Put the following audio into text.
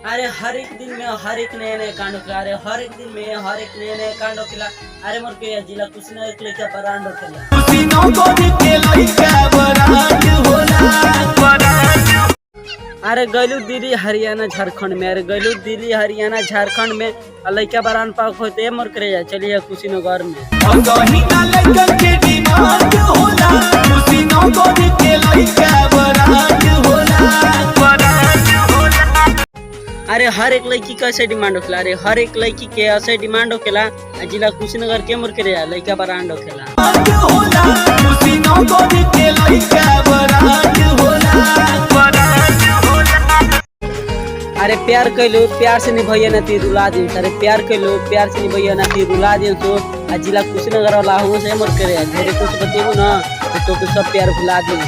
अरे हर एक दिन में हर एक नए नए कांड होखेला। अरे हर एक दिन में हर एक नए नए कांड होखेला। अरे मोर के जिला कुशीनगर के लेके बरांड होखेला। अरे गैलू दिल्ली हरियाणा झारखंड में। अरे गैलू दिल्ली हरियाणा झारखंड में लइका बरान पाक होते मोर करे चलिए कुशीनगर में। अरे हर एक लड़की का ऐसे डिमांड होखेला। अरे हर एक लड़की के ऐसे डिमांड होखेला। जिला कुशीनगर के मोर करे लइका बरांड होखेला। अरे प्यार कैलो प्यार से निभैया ना ती रुला दिन। अरे प्यार कैलो प्यार से निभैया ना ती रुला दिन। तो जिला कुशीनगर वाला हो से मोर करे ढेरे कुछ बतेबो ना तो सब प्यार भुला दिन।